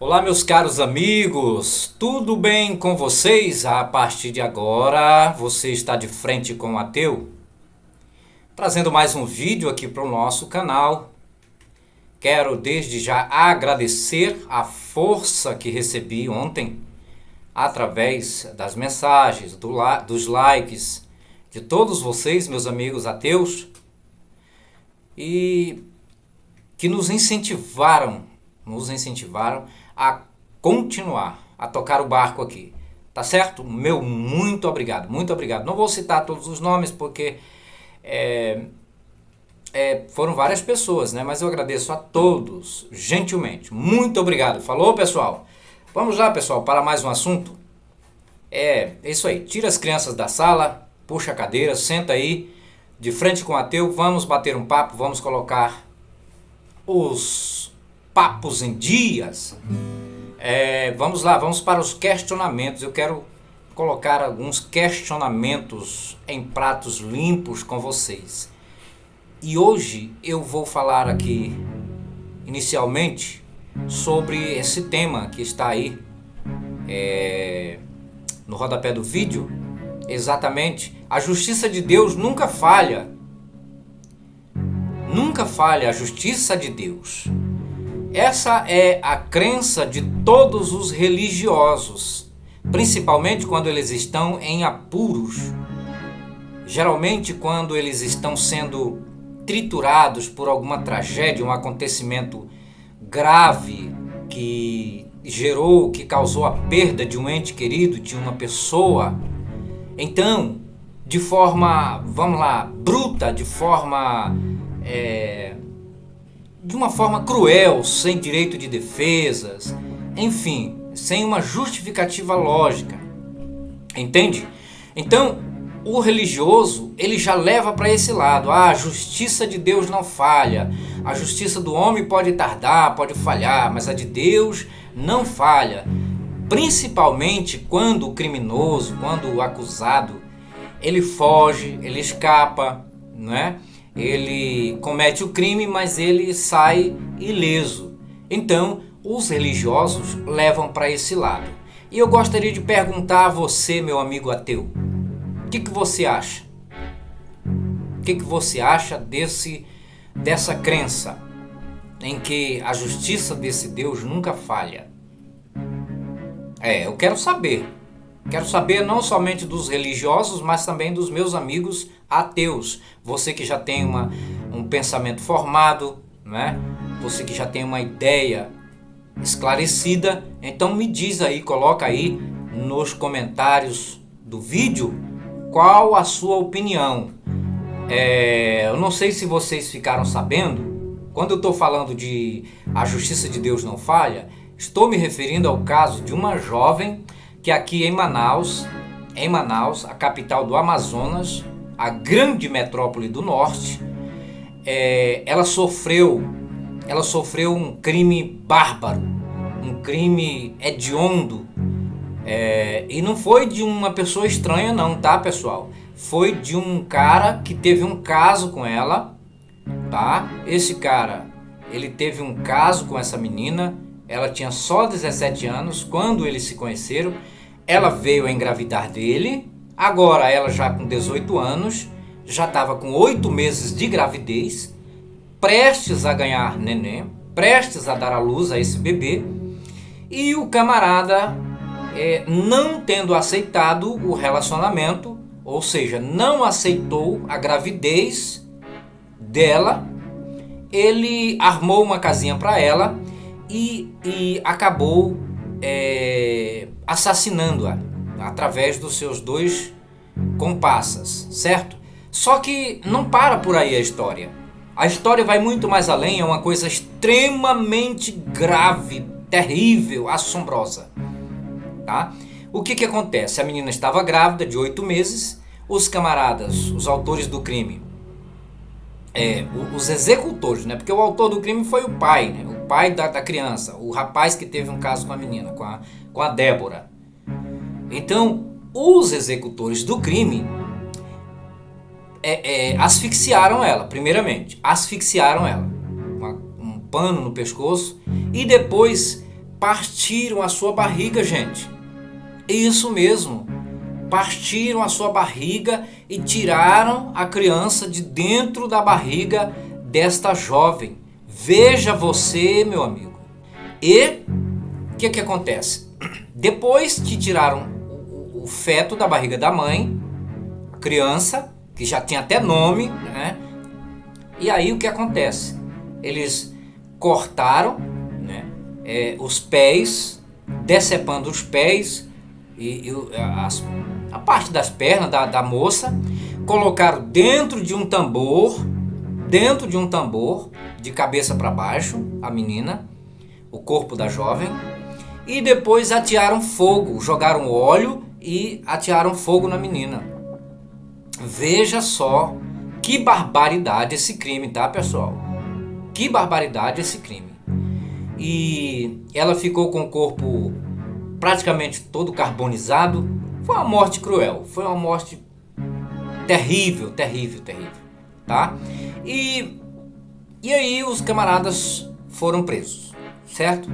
Olá, meus caros amigos, tudo bem com vocês? A partir de agora, você está de frente com o ateu, trazendo mais um vídeo aqui para o nosso canal. Quero desde já agradecer a força que recebi ontem através das mensagens, dos likes de todos vocês, meus amigos ateus, e que nos incentivaram a continuar, a tocar o barco aqui. Tá certo? Meu muito obrigado, muito obrigado. Não vou citar todos os nomes porque foram várias pessoas, né? Mas eu agradeço a todos, gentilmente. Muito obrigado. Falou, pessoal? Vamos lá, pessoal, para mais um assunto. É isso aí. Tira as crianças da sala, puxa a cadeira, senta aí, de frente com o ateu. Vamos bater um papo, vamos colocar os papos em dias. Vamos lá, vamos para os questionamentos. Eu quero colocar alguns questionamentos em pratos limpos com vocês. E hoje eu vou falar aqui, inicialmente, sobre esse tema que está aí no rodapé do vídeo. Exatamente, a justiça de Deus nunca falha. Nunca falha a justiça de Deus. Essa é a crença de todos os religiosos, principalmente quando eles estão em apuros. Geralmente quando eles estão sendo triturados por alguma tragédia, um acontecimento grave que causou a perda de um ente querido, de uma pessoa. Então, de forma, vamos lá, bruta, de uma forma cruel, sem direito de defesas, enfim, sem uma justificativa lógica, entende? Então, o religioso, ele já leva para esse lado. A justiça de Deus não falha, a justiça do homem pode tardar, pode falhar, mas a de Deus não falha. Principalmente quando o criminoso, quando o acusado, ele foge, ele escapa, não é? Ele comete o crime, mas ele sai ileso. Então, os religiosos levam para esse lado. E eu gostaria de perguntar a você, meu amigo ateu, o que você acha? O que você acha dessa crença em que a justiça desse Deus nunca falha? Eu quero saber. Quero saber não somente dos religiosos, mas também dos meus amigos ateus. Você que já tem um pensamento formado, né? Você que já tem uma ideia esclarecida, então me diz aí, coloca aí nos comentários do vídeo qual a sua opinião. Eu não sei se vocês ficaram sabendo, quando eu estou falando de a justiça de Deus não falha, estou me referindo ao caso de uma jovem que aqui em Manaus, a capital do Amazonas, a grande metrópole do norte, ela sofreu um crime bárbaro, um crime hediondo, e não foi de uma pessoa estranha não, tá, pessoal? Foi de um cara que teve um caso com ela, tá? Esse cara, ele teve um caso com essa menina. Ela tinha só 17 anos quando eles se conheceram. Ela veio a engravidar dele. Agora ela já com 18 anos, já estava com 8 meses de gravidez, prestes a ganhar neném, prestes a dar à luz a esse bebê. E o camarada, não tendo aceitado o relacionamento, ou seja, não aceitou a gravidez dela, ele armou uma casinha para ela e acabou assassinando-a através dos seus 2 comparsas, certo? Só que não para por aí a história. A história vai muito mais além, é uma coisa extremamente grave, terrível, assombrosa, tá? O que acontece? A menina estava grávida de 8 meses, os camaradas, os autores do crime, os executores, né? Porque o autor do crime foi o pai, né? O pai da criança, o rapaz que teve um caso com a menina, com a Débora. Então, os executores do crime asfixiaram ela, primeiramente. Asfixiaram ela. Um pano no pescoço. E depois partiram a sua barriga, gente. Isso mesmo. Partiram a sua barriga e tiraram a criança de dentro da barriga desta jovem. Veja você, meu amigo. E o que acontece? Depois que tiraram o feto da barriga da mãe, a criança, que já tinha até nome, né? E aí o que acontece? Eles cortaram, né, os pés, decepando os pés e a parte das pernas da moça, colocaram dentro de um tambor, de cabeça para baixo, a menina, o corpo da jovem, e depois atearam fogo, jogaram óleo e atearam fogo na menina. Veja só que barbaridade esse crime, tá, pessoal? Que barbaridade esse crime. E ela ficou com o corpo praticamente todo carbonizado. Foi uma morte cruel, foi uma morte terrível, tá? E aí os camaradas foram presos, certo?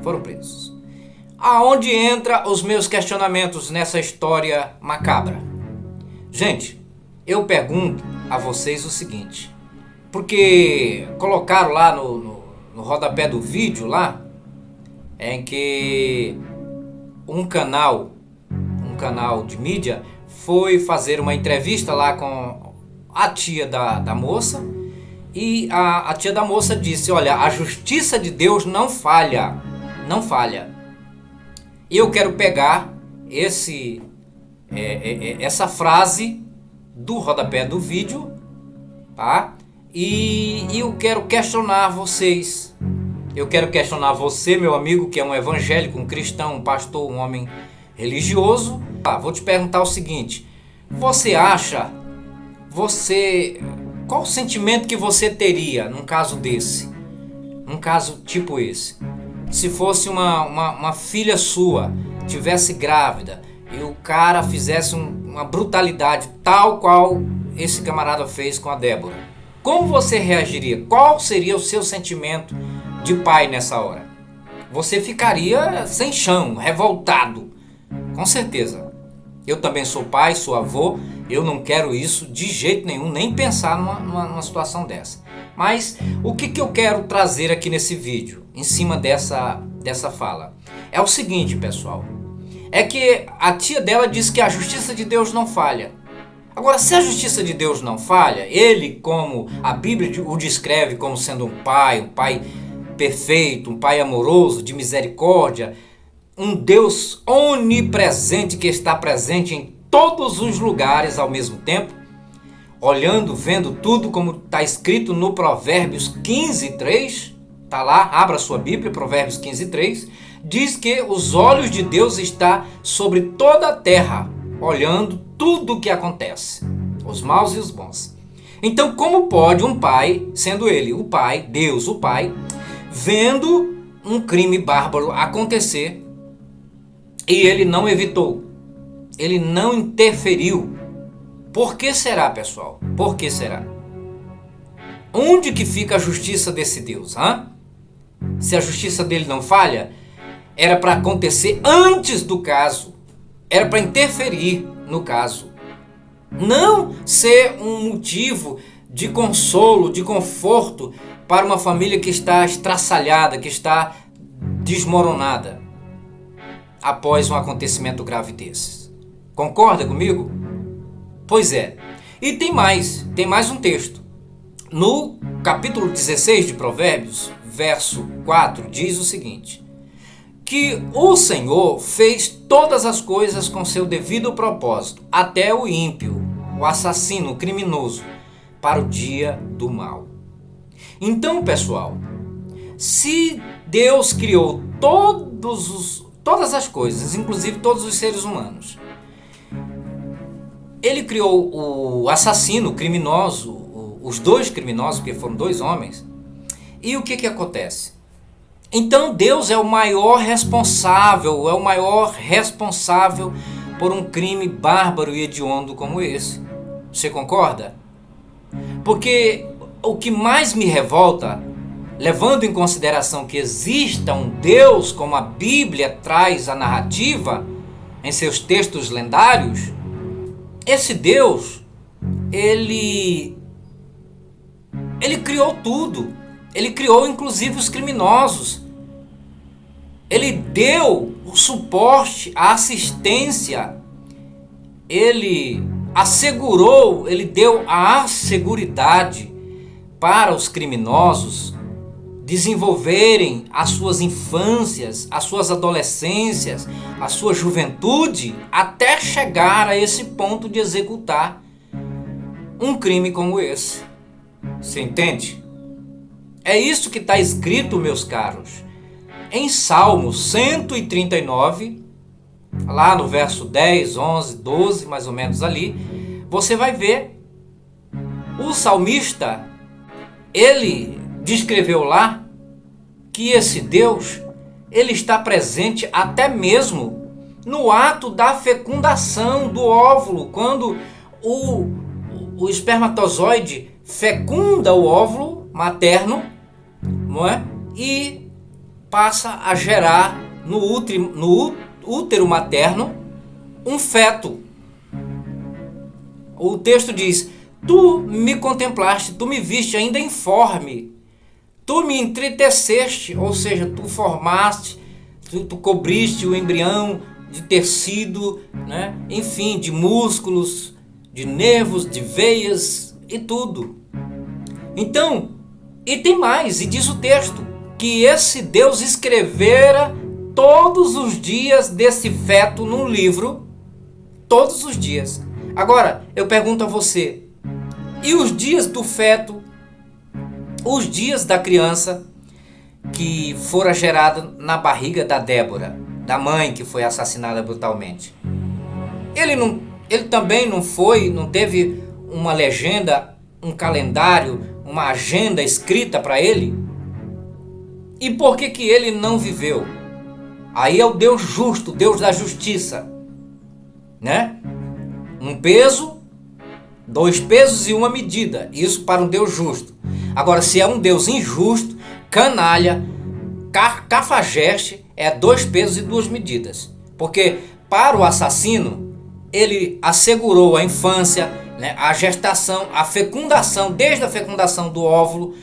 Foram presos. Aonde entra os meus questionamentos nessa história macabra? Gente, eu pergunto a vocês o seguinte, porque colocaram lá no rodapé do vídeo lá, em que um canal de mídia foi fazer uma entrevista lá com a tia da moça, e a tia da moça disse: olha, a justiça de Deus não falha. E eu quero pegar essa frase do rodapé do vídeo, tá? E eu quero questionar vocês. Eu quero questionar você, meu amigo, que é um evangélico, um cristão, um pastor, um homem religioso. Vou te perguntar o seguinte: qual o sentimento que você teria num caso desse? Num caso tipo esse? Se fosse uma filha sua, tivesse grávida, e o cara fizesse uma brutalidade tal qual esse camarada fez com a Débora, como você reagiria? Qual seria o seu sentimento de pai nessa hora? Você ficaria sem chão, revoltado, com certeza. Eu também sou pai, sou avô, eu não quero isso de jeito nenhum, nem pensar numa situação dessa. Mas o que eu quero trazer aqui nesse vídeo, em cima dessa fala, é o seguinte, pessoal. É que a tia dela diz que a justiça de Deus não falha. Agora, se a justiça de Deus não falha, ele, como a Bíblia o descreve como sendo um pai perfeito, um pai amoroso, de misericórdia, um Deus onipresente que está presente em todos os lugares ao mesmo tempo, olhando, vendo tudo, como está escrito no Provérbios 15:3, está lá, abra sua Bíblia, Provérbios 15:3, diz que os olhos de Deus estão sobre toda a terra, olhando tudo o que acontece, os maus e os bons. Então, como pode um pai, sendo ele o pai, Deus o pai, vendo um crime bárbaro acontecer, e ele não evitou, ele não interferiu? Por que será, pessoal? Por que será? Onde que fica a justiça desse Deus? Se a justiça dele não falha, era para acontecer antes do caso, era para interferir no caso, não ser um motivo de consolo, de conforto para uma família que está estraçalhada, que está desmoronada após um acontecimento grave desses. Concorda comigo? Pois é. E tem mais um texto. No capítulo 16 de Provérbios, verso 4, diz o seguinte: que o Senhor fez todas as coisas com seu devido propósito, até o ímpio, o assassino, o criminoso, para o dia do mal. Então, pessoal, se Deus criou todas as coisas, inclusive todos os seres humanos, ele criou o assassino, o criminoso, os dois criminosos, porque foram dois homens, e o que acontece? Então Deus é o maior responsável por um crime bárbaro e hediondo como esse. Você concorda? Porque o que mais me revolta, levando em consideração que exista um Deus, como a Bíblia traz a narrativa em seus textos lendários, esse Deus, ele criou tudo. Ele criou inclusive os criminosos. Ele deu o suporte, a assistência. Ele assegurou, ele deu a seguridade para os criminosos desenvolverem as suas infâncias, as suas adolescências, a sua juventude, até chegar a esse ponto de executar um crime como esse. Você entende? É isso que está escrito, meus caros, em Salmos 139, lá no verso 10, 11, 12, mais ou menos ali, você vai ver o salmista, ele descreveu lá que esse Deus, ele está presente até mesmo no ato da fecundação do óvulo, quando o espermatozoide fecunda o óvulo materno, não é? E passa a gerar no útero materno um feto. O texto diz: tu me contemplaste, tu me viste ainda informe, tu me entreteceste, ou seja, tu formaste, tu cobriste o embrião de tecido, né? Enfim, de músculos, de nervos, de veias e tudo. Então, e tem mais, e diz o texto, que esse Deus escrevera todos os dias desse feto num livro, todos os dias. Agora, eu pergunto a você, e os dias do feto, os dias da criança que fora gerada na barriga da Débora, da mãe que foi assassinada brutalmente? Ele também não teve uma legenda, um calendário, uma agenda escrita para ele? E por que ele não viveu? Aí é o Deus justo, o Deus da justiça, né? Um peso, dois pesos e uma medida. Isso para um Deus justo. Agora, se é um Deus injusto, canalha, cafajeste, é dois pesos e duas medidas. Porque para o assassino, ele assegurou a infância, né, a gestação, a fecundação, desde a fecundação do óvulo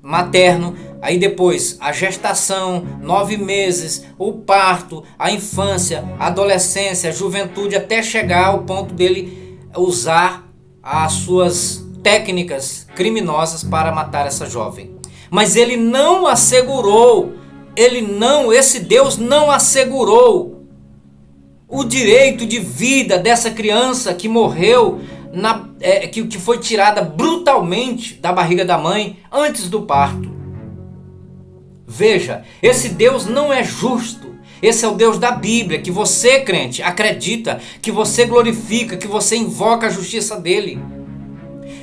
materno, aí depois a gestação, 9 meses, o parto, a infância, a adolescência, a juventude, até chegar ao ponto dele usar as suas técnicas criminosas para matar essa jovem. Mas ele não assegurou, esse Deus não assegurou o direito de vida dessa criança que morreu, que foi tirada brutalmente da barriga da mãe antes do parto. Veja, esse Deus não é justo. Esse é o Deus da Bíblia, que você, crente, acredita, que você glorifica, que você invoca a justiça dele.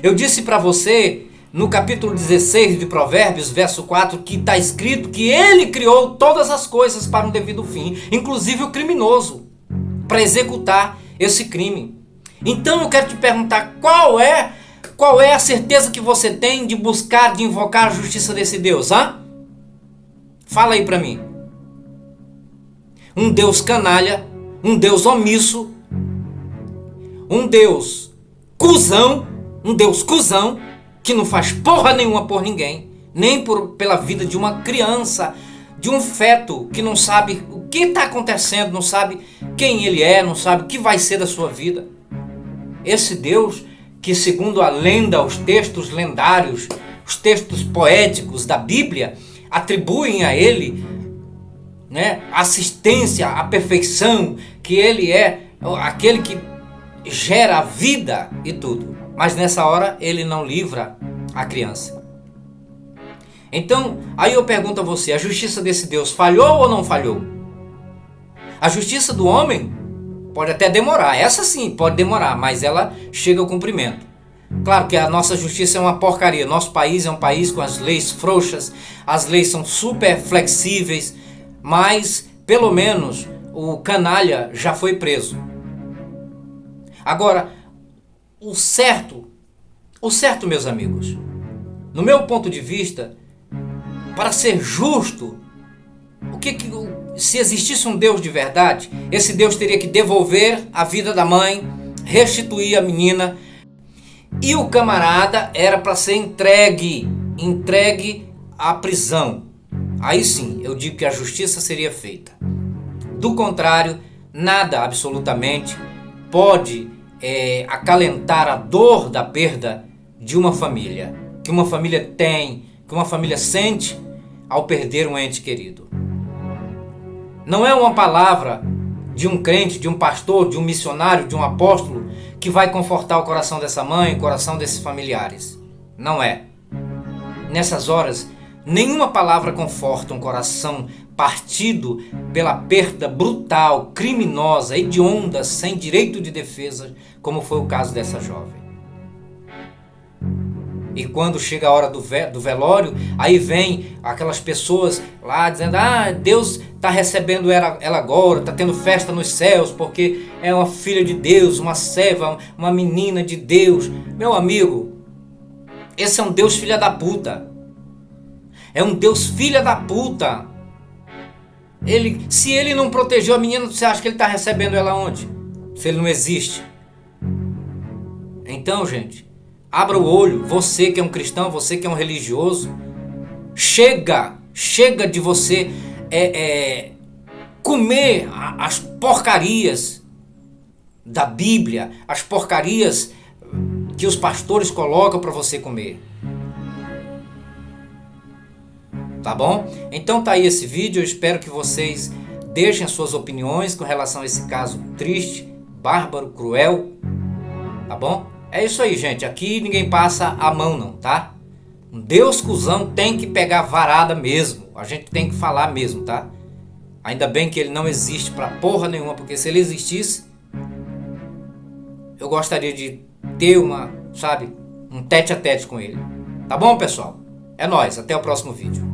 Eu disse para você, no capítulo 16 de Provérbios, verso 4, que está escrito que ele criou todas as coisas para um devido fim, inclusive o criminoso, para executar esse crime. Então eu quero te perguntar, qual é a certeza que você tem de buscar, de invocar a justiça desse Deus, hã? Fala aí para mim. Um Deus canalha, um Deus omisso, um Deus cuzão, que não faz porra nenhuma por ninguém, nem pela vida de uma criança, de um feto que não sabe o que está acontecendo, não sabe quem ele é, não sabe o que vai ser da sua vida. Esse Deus que, segundo a lenda, os textos lendários, os textos poéticos da Bíblia, atribuem a ele, né, assistência, a perfeição, que ele é aquele que gera a vida e tudo. Mas nessa hora ele não livra a criança. Então, aí eu pergunto a você, a justiça desse Deus falhou ou não falhou? A justiça do homem pode até demorar, essa sim pode demorar, mas ela chega ao cumprimento. Claro que a nossa justiça é uma porcaria. Nosso país é um país com as leis frouxas, as leis são super flexíveis, mas pelo menos o canalha já foi preso. Agora, o certo, meus amigos, no meu ponto de vista, para ser justo, se existisse um Deus de verdade, esse Deus teria que devolver a vida da mãe, restituir a menina, e o camarada era para ser entregue à prisão. Aí sim, eu digo que a justiça seria feita. Do contrário, nada absolutamente pode acalentar a dor da perda de uma família, que uma família tem, que uma família sente ao perder um ente querido. Não é uma palavra de um crente, de um pastor, de um missionário, de um apóstolo que vai confortar o coração dessa mãe, o coração desses familiares. Não é. Nessas horas, nenhuma palavra conforta um coração partido pela perda brutal, criminosa, hedionda, sem direito de defesa, como foi o caso dessa jovem. E quando chega a hora do velório, aí vem aquelas pessoas lá dizendo: Deus está recebendo ela agora, está tendo festa nos céus, porque é uma filha de Deus, uma serva, uma menina de Deus. Meu amigo, esse é um Deus filha da puta. É um Deus filha da puta. Se ele não protegeu a menina, você acha que ele está recebendo ela onde? Se ele não existe. Então, gente, abra o olho, você que é um cristão, você que é um religioso, chega de você comer as porcarias da Bíblia, as porcarias que os pastores colocam para você comer. Tá bom? Então tá aí esse vídeo, eu espero que vocês deixem as suas opiniões com relação a esse caso triste, bárbaro, cruel, tá bom? É isso aí, gente. Aqui ninguém passa a mão não, tá? Um Deus cuzão tem que pegar varada mesmo. A gente tem que falar mesmo, tá? Ainda bem que ele não existe pra porra nenhuma, porque se ele existisse, eu gostaria de ter um tete a tete com ele. Tá bom, pessoal? É nóis, até o próximo vídeo.